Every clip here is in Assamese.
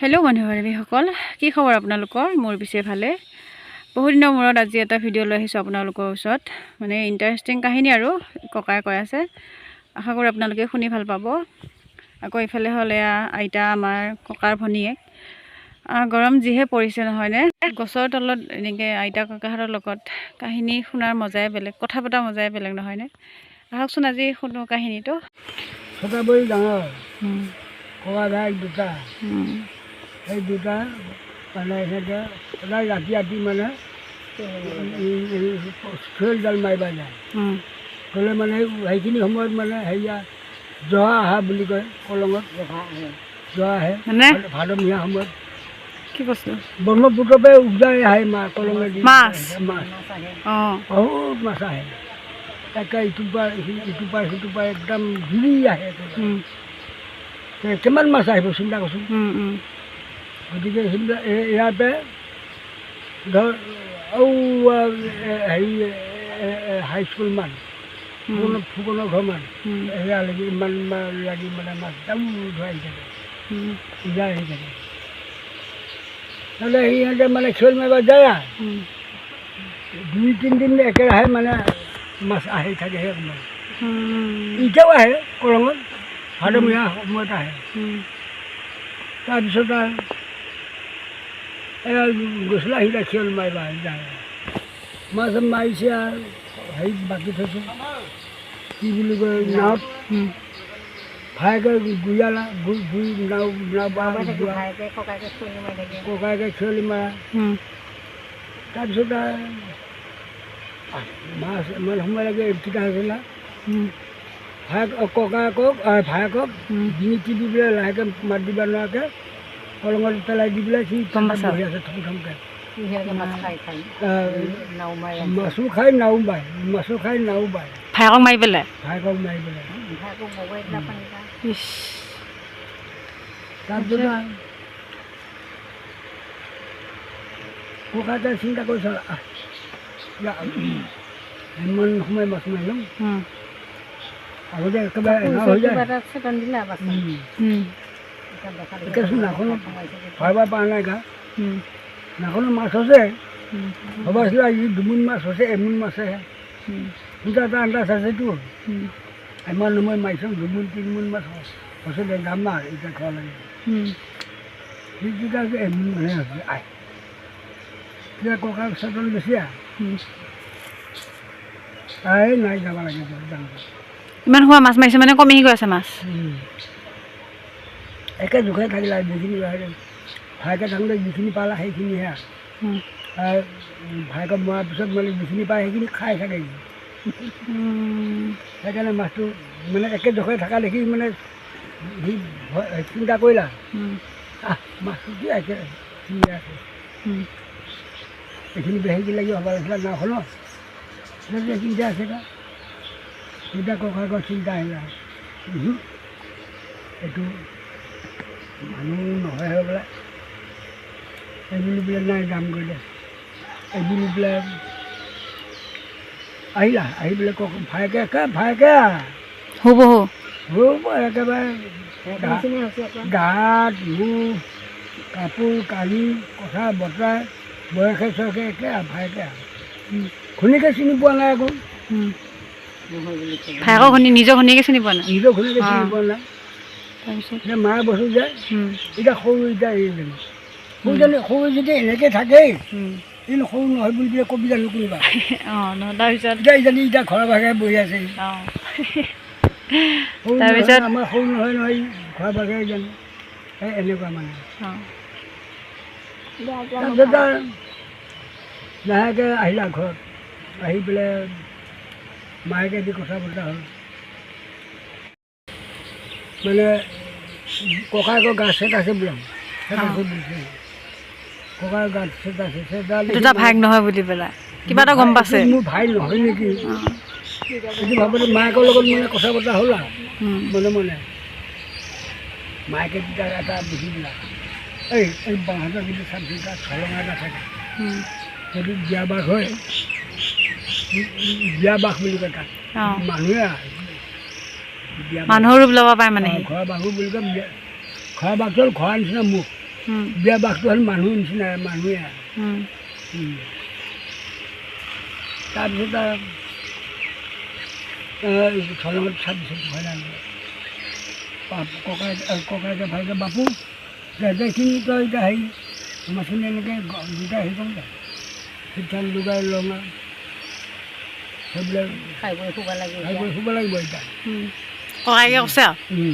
হেল্ল' মানুহসকল, কি খবৰ আপোনালোকৰ? মোৰ পিছে ভালে। বহুত দিনৰ মূৰত আজি এটা ভিডিঅ' লৈ আহিছোঁ আপোনালোকৰ ওচৰত। মানে ইণ্টাৰেষ্টিং কাহিনী আৰু ককাই কৈ আছে। আশা কৰোঁ আপোনালোকে শুনি ভাল পাব। আকৌ ইফালে হ'ল এয়া আইতা, আমাৰ ককাৰ ভনীয়েক। গৰম যিহে পৰিছে নহয়নে? গছৰ তলত এনেকৈ আইতা ককাহঁতৰ লগত কাহিনী শুনাৰ মজাই বেলেগ, কথা পতাৰ মজাই বেলেগ নহয়নে? আহকচোন আজি শুনো কাহিনীটো। ছটাবৰী ডাঙৰ ককা ভাই দুটা, সেই দুটা মানে সিহঁতে সদায় ৰাতি ৰাতি মানে চুৱেলডাল মাৰিব যায়। গ'লে মানে সেইখিনি সময়ত মানে হেৰিয়া জহা আহা বুলি কয়, কলঙত জহা আহে ভাদমহীয়া সময়ত। কি বস্তু? ব্ৰহ্মপুত্ৰৰ পৰা উজাই আহে কলঙেদি মাছ বহুত মাছ আহে। তাকে ইটোৰ পৰা সিটোৰ পৰা একদম ঘূৰি আহে। কিমান মাছ আহিব চিন্তা কৰচোন। গতিকে সেইবিলাক ইয়াৰ পৰা ধৰ হেৰি হাইস্কুলমান ফুকনৰ ঘৰমান এয়া লাগি ইমান লাগি মানে মাছ একদম ধৰাই থাকে, উজাই আহি থাকে। নহ'লে সিহঁতে মানে খেল মাৰিব যায় আৰু 2-3 দিন একেৰাহে মানে মাছ আহি থাকে। সেই সময় এতিয়াও আহে কলঙত, ভাদমহীয়া সময়ত আহে। তাৰপিছত আৰু এয়া গৈছিলে আহিলে খেল মাৰিব যায়। মাছ মাৰিছে আৰু হেৰিত বাকী থৈছে, কি বুলি কয় নাৱত। ভায়েকে গুৰিয়ালা গুৰি নাও ককায়েকে খেৱালি মাৰা। তাৰপিছত আৰু মাছ ইমান সময় লাগে এইকেইটা হৈছিলে। ভায়েকক ডিঙি টিপি পেলাই লাহেকৈ মাত দিব নোৱাৰাকৈ কলঙত পেলাই দি পেলাই সি বহি আছে থমথমকৈ। মাছো খাই নাও বায়, ভায়েকক মাৰি পেলাই তাৰপিছত ককাকে চিন্তা কৰিছে, ইমান সময় মাছ মাৰি লওঁ, আগতে একেবাৰে এঙাৰ হৈ যায়। একেচোন নাখনত ভৰাব পৰা নাই গা, নাখনত মাছ হৈছে, ভবাইছিলে আজি 2 মোন মাছ হৈছে, 1 মোন মাছেহে। দুটা এটা আন্দাজ আছেতো, ইমান সময় মাৰিছোঁ 2 মোন 3 মোন মাছ হৈছে দে যাম না এতিয়া ঘৰ লাগে। সেইকেইটা 1 মোন মানহে হৈছে। এতিয়া ককাৰ চেতন বেছি নাই যাব লাগে। ইমান সময় মাছ মাৰিছে মানে কমি গৈ আছে মাছ। একে জোখে থাকিলে যিখিনি ভায়েকে থাকোঁতে যিখিনি পালা সেইখিনিহে আৰু ভায়েকক মৰাৰ পিছত মানে যিখিনি পায় সেইখিনি খাই থাকে। সেইকাৰণে মাছটো মানে একে জোখে থকা দেখি মানে সি চিন্তা কৰিলা, মাছটো কি আছে এইখিনি বেহেকি লাগি হ'ব লাগিছিলে নাওখনত, এইখিনিতে আছে কা। তেতিয়া ককাকৰ চিন্তা আহিলে, এইটো মানুহ নহয় হৈ পেলাই এইবুলি পেলাই নাই যাম গৈ দে, এইবুলি পেলাই আহি পেলাই ভায়েকে হ'ব একেবাৰে গাত মুখ কাপোৰ কানি কথা বতৰা বয়সে চয়সে একে ভায়েকে ঘনীকে চিনি পোৱা নাই আকৌ। নিজৰ ঘনীয়েকে চিনি পোৱা নাই। তাৰপিছত মায়ে বস্তু যায় এতিয়া সৰু যেতিয়া এনেকৈ থাকেই, কিন্তু সৰু নহয় বুলি পেলাই কবি জানো কোনোবা। তাৰপিছত এতিয়া ঘৰৰ ভাগে বহি আছে, তাৰপিছত আমাৰ সৰু নহয় ঘৰৰ ভাগে জানো, এনেকুৱা মানে। তাৰপিছত লাহেকৈ আহিলা ঘৰত, আহি পেলাই মায়েকে দি কথা পতা হ'ল। মানে ককায়েকৰ গা চেট আছে বোলে, ককায়েকৰ গা চেট আছে, দুটা ভায়েক নহয় বুলি পেলাই কিবা এটা গম পাইছে, মোৰ ভাই নহয় নেকি এইটো ভাবোঁতে মায়েকৰ লগত মানে কথা পতা হ'ল আৰু মনে মায়েকে তেতিয়া এটা বুজি দিলা, এই বাঁহতৰ কিন্তু চাবি তাত চলঙা এটা থাকে, সেইটো বিয়া বাঘ হয়, বিয়া বাঘ বুলি কয় তাত। মানুহে মানুহৰ ৰূপ ল'ব পাৰে মানে ঘৰৰ বাঘু বুলি কয়। ঘৰৰ বাঘটো ঘৰৰ নিচিনা মুখ, বিয়া বাঘটো হ'ল মানুহ নিচিনা মানুহে তাৰপিছত চলঙত চাবিছত ভয় লাগে ককাইকে ভালকৈ বাপু এইখিনি তই এতিয়া হেৰি মাছখিনি এনেকৈ দুটা হেৰি কৰোঁ দে শিক্ষান লগাই লওঁ আৰু সেইবিলাক খাই বৈ শুব লাগিব এতিয়া ককাইকে কৈছে আৰু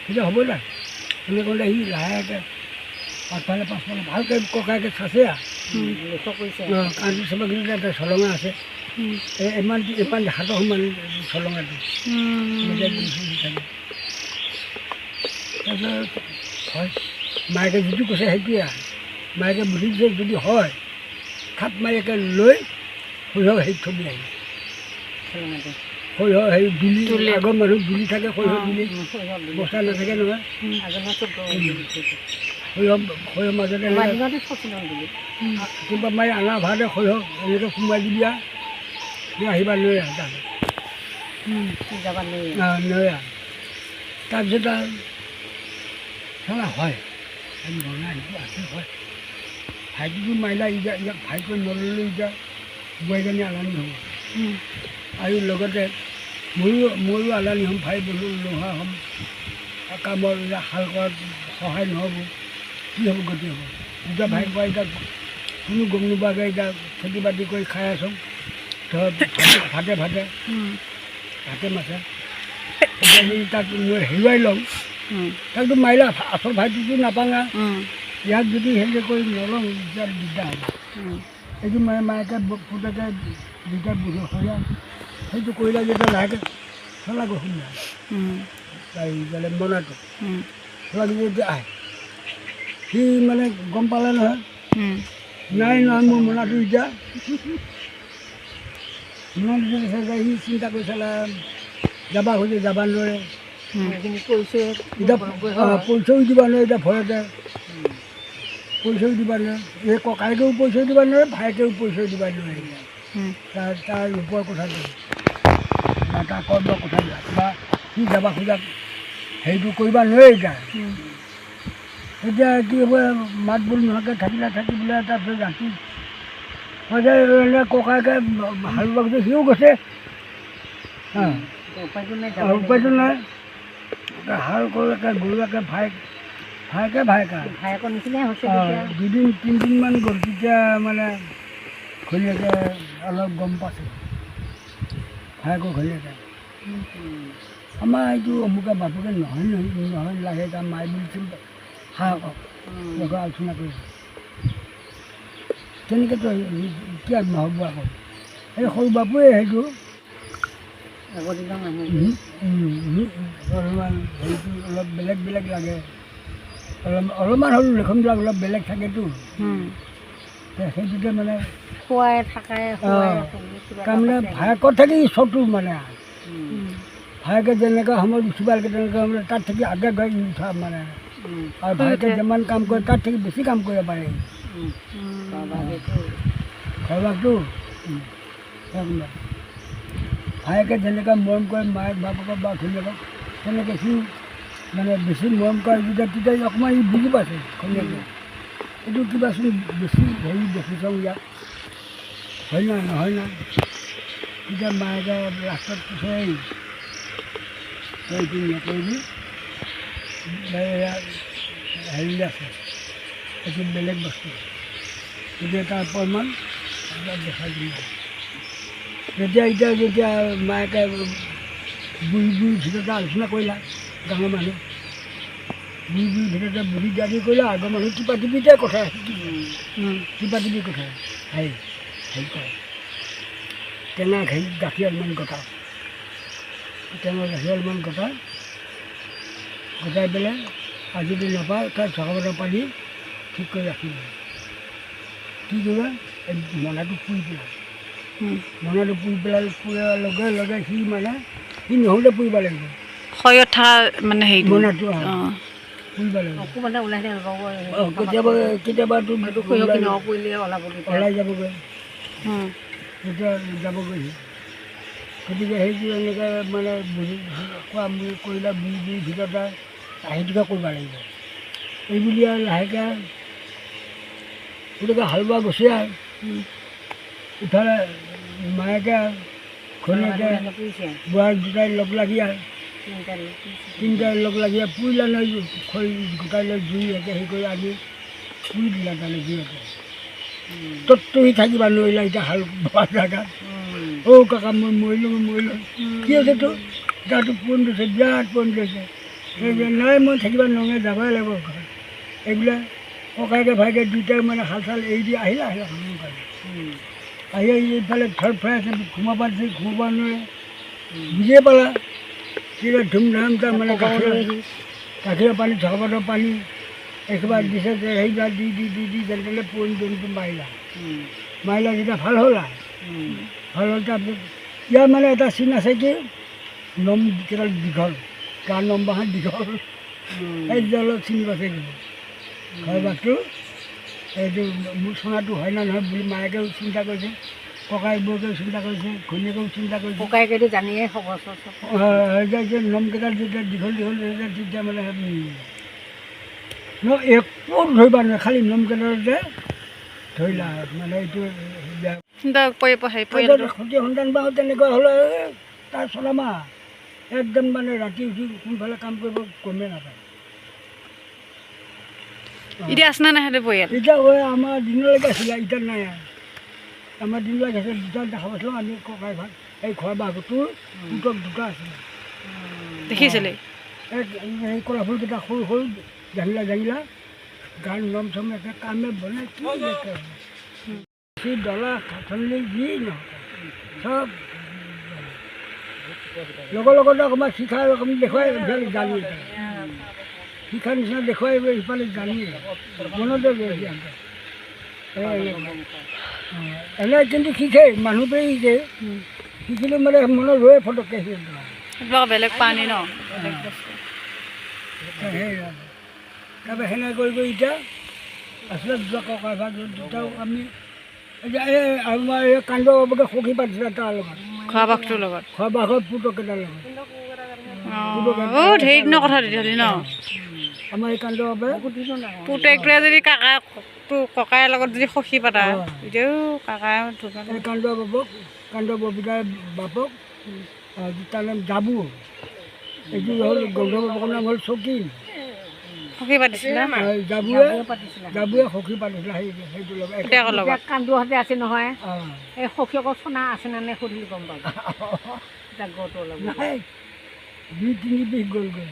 তেতিয়া হ'ব দে এনেকৈ ক'লে সি লাহেকৈ পাছফালে ভালকৈ ককাইকে চাইছে আৰু কাণটো চাবখিনি এটা চলঙা আছে ইমান হাতৰ সমান চলঙাটো তাৰপিছত হয় মায়েকে যিটো কৈছে সেইটোৱে আৰু মায়েকে বুজিছে যদি হয় খাপ মাৰি একে লৈ সৰিয়হ হেৰিত থবি আহি সৰিয়হ হেৰি দুলি আগৰ মানুহ দুলি থাকে সৰিয়হ দুলি বস্তা নাথাকে নহয় সৰিয়হ মাজতে কিবা মাৰি আনা ভাড়াতে সৰিয়হ এনেকৈ সোমাই দিবি আৰু আহিবা লৈ আহ তালৈ লৈ আহ তাৰপিছত আৰু চালা হয় আমি বনাই আহিছোঁ আছে হয় ভাইটিটো মাৰিলা এতিয়া ইয়াক ভাইটো নল'লে এতিয়া বোৱাৰীজনী আলানি হ'ব আৰু লগতে ময়ো আলানি হ'ম ভাই বন্ধু লোহা হ'ম কামৰ হাল কৰাত সহায় নহ'ব কি হ'ব গতি হ'ব দুটা ভাই কোৱা এতিয়া কোনো গম নোপোৱাকৈ এতিয়া খেতি বাতি কৰি খাই আছোঁ ধৰ ভাতে মাছে এতিয়া যদি তাক মই হেৰুৱাই লওঁ তাকতো মাৰিলে আচল ভাইটোতো নাপাঙা ইয়াক যদি হেৰি কৰি নলওঁ তেতিয়া দিগদাৰ হ'ব এইটো মায়েকে পুতেকে দুটা বুঢ়ীয়া সেইটো কৰিলে যেতিয়া লাহেকৈ চলাব শুনা এইফালে মনাটো চলাব যেতিয়া আহে সি মানে গম পালে নহয় নাই নহয় মোৰ মনাটো এতিয়া মনাটো যদি চাই সি চিন্তা কৰি চালে যাবা খোজে যাব নোৱাৰে এতিয়া পইচাও দিব নোৱাৰে এতিয়া ভয়তে পইচাও দিব নোৱাৰে এই ককাইকেও পইচা দিব নোৱাৰে ভাইকেও পইচা দিব নোৱাৰে তাৰ ৰূপৰ কথাটো বা তাৰ কৰ্মৰ কথাটো বা সি যাবা খোজা হেৰিটো কৰিব নোৱাৰে এতিয়া কি হ'ব মাত বোল নোহোৱাকৈ থাকি বোলে তাৰপিছত ৰাতি ককাইকে হাল বাগিছে সিও গৈছে উপায়টো নাই হাল কৰোঁকে গৰুৱাকে ভায়েকৰ নিচিনাই হৈছে দুদিন তিনিদিনমান গ'ল তেতিয়া মানে ঘৈণীয়েকে অলপ গম পাইছে ভায়েকৰ ঘৈণীয়েকে আমাৰ এইটো অমুকে বাপুকে নহয় লাগে তাৰ মায়ে বুলিছিল সাহকক লগত আলোচনা কৰিছে তেনেকৈতো কি নহ'ব আকৌ এই সৰু বাপুৱে সেইটো অলপমান হেৰিটো অলপ বেলেগ লাগে অলপমান হ'লেও লেখনবিলাক অলপ বেলেগ থাকেতো সেইটোতে মানে খোৱাই থাকাই তাৰমানে ভায়েকত থাকি চবটো মানে ভায়েকে যেনেকৈ সময়ত উঠিব লাগে তেনেকৈ মানে তাত থাকি আগে গৈ উঠা মানে আৰু ভায়েকে যিমান কাম কৰে তাত থাকি বেছি কাম কৰিব পাৰে ঘৰবাকটো ভায়েকে যেনেকৈ মৰম কৰে মায়েক বাপেকক বা ঘৈণীয়েকক তেনেকৈ সি মানে বেছি মৰম কৰে তেতিয়া অকণমান ই বুজি পাইছে ঘৈণীয়েকে এইটো কিবাচোন বেছি হেৰি দেখিছোঁ ইয়াত হয় না নহয় না তেতিয়া মায়েকে লাষ্টত কৈছে এইটো নকৰিবি হেৰি আছে এইটো বেলেগ বস্তু তেতিয়া তাৰ প্ৰমাণ দেখাই দিলে যেতিয়া মায়েকে বুঢ়ী ভিতৰতে আলোচনা কৰিলা ডাঙৰ মানুহ বুঢ়ী ভিতৰতে বুঢ়ী দাবী কৰিলা আগৰ মানুহ টিপা টিপিতে কথা টিপা কথা হেৰি কৰে টেঙা হেৰি গাখীৰ অলপমান গটা টেঙা গাখীৰ অলপমান গটাই পেলাই আজি যদি নাপায় তাত চকাবটা পানী ঠিক কৰি ৰাখিব কি কৰিবা এই মনাটো পুৰি পেলাই মনাটো পুৰি পুৰাৰ লগে সি মানে সি নহ'লে পুৰিব লাগিব শয়ত থকা মানে হেৰি মনাটো পুৰিব লাগিব কেতিয়াবাতো ওলাই যাবগৈ তেতিয়া যাবগৈ গতিকে সেইটো এনেকৈ মানে বুজি খোৱা কৰিলে বুঢ়ী ভিতৰতে সেইটোকে কৰিব লাগিব এইবুলি আৰু লাহেকৈ গোটেই হালোৱা গুচি আহে ইফালে মায়েকে ঘৈণীয়েকে বুঢ়া দুটাই লগ লাগি আহে তিনিটাই লগ লাগি পুৰিলে লৈ খৰি গোটাই লৈ জুই একে হেৰি কৰি আনি পুৰি দিলে তাৰমানে জুইতে ততটো সি থাকিবা নোৱাৰিলে এতিয়া হাল বোৱা জেগাত কাকা মই মৰিলোঁ কি হৈছে তোৰ গাটো পোন দিছে বিৰাট পোন দিছে নাই মই থাকিব নোৱাৰোঁ যাবই লাগিব ঘৰত এইবিলাক ককাইকে ভাইকে দুইটাই মানে হাল চাল এৰি দি আহিলে আহি এইফালে থৰ ফৰাই আছে ঘুমাব দিছে ঘুমাব নোৱাৰে বুজিয়ে পালা কিবা ধুমধাম তাৰ মানে গাখীৰৰ পানী চৰবতৰ পানী একেবাৰে দিছে যে সেইবিলাক দি দি দি দি যেনে পুৰণি জন্তু মাৰিলা যেতিয়া ভাল হ'ল ভাল হ'ল তাৰপিছত ইয়াৰ মানে এটা চিন আছে কি নম কেইডাল দীঘল গা নম্বাৰখন দীঘল এই যে অলপ চিনি পাইছে কিন্তু হয় বাঘটো এইটো মোৰ চোঙাটো হয় না নহয় বুলি মায়েকেও চিন্তা কৰিছে ককাই বৌকেও চিন্তা কৰিছে ঘৈণীয়েকেও চিন্তা কৰিছে ককাইকেতো জানিয়ে খবৰ যে নমকেইডাল যেতিয়া দীঘল দীঘল তেতিয়া মানে একো ধৰিব নোৱাৰে খালি নমকেইডালতে ধৰিলা মানে এইটো সতি সন্তান বা তেনেকুৱা হ'লে তাৰ চলামা একদম মানে ৰাতি উঠি কোনফালে কাম কৰিব গমেই নাপায় এতিয়া আছে নাই সিহঁতে পৰিয়াল এতিয়া আমাৰ দিনলৈকে আছিলে এতিয়া নাই আমাৰ দিনলৈকে আছে দুটা দেখা পাইছিলোঁ আমি ককাই ভাগ এই ঘৰ বাঘটোৰ পুতক দুটা আছিলে দেখিছিলে এই কলা ফুলকেইটা সৰু সৰু জাঙিলা গান নম চম একে কামে বনাই কি সি ডলা কাঠলি যি নহয় চব লগৰ লগতে অকণমান শিক্ষা অকণমান দেখুৱাই জানি শিক্ষাৰ নিচিনা দেখুৱাই সিফালে জানি মনতে এনে কিন্তু শিকে মানুহটোৱে শিকে শিকিলে মানে মনত ৰৈ ফটককৈ বেলেগ পানী ন তাৰপৰা সেনেকৈ কৰি কৰি এতিয়া আছিলে দুটা ককাই ভাগ দুটাও আমি এতিয়া এই আমাৰ এই কাণ্ড বাবুকে সখী পাতিছিলে তাৰ লগত খোৱা বাঘটোৰ লগত খোৱা বাঘৰ পুতকেইটাৰ লগত ধেৰ দিনৰ কথা তেতিয়াহ'লে ন আমাৰ এই কাণ্ড বাবে পুতেকটোৱে যদি ককাইৰ লগত যদি সখী পাতা এতিয়াও কাকাই এই কাণ্ড ববিতাৰ বাপক তাৰ নাম জাবু এইটো হ'ল গন্ধ বাপকৰ নাম হ'ল চকীন সখী পাতিছিলে জাবুৱে সখী পাতিছিলে সেইটো লগত কান্দুহঁতে আছে নহয় এই সখীয়েকৰ চনা আছে নে সুধিলে গম পাব নাই 2-3 বিঘ গ'লগৈ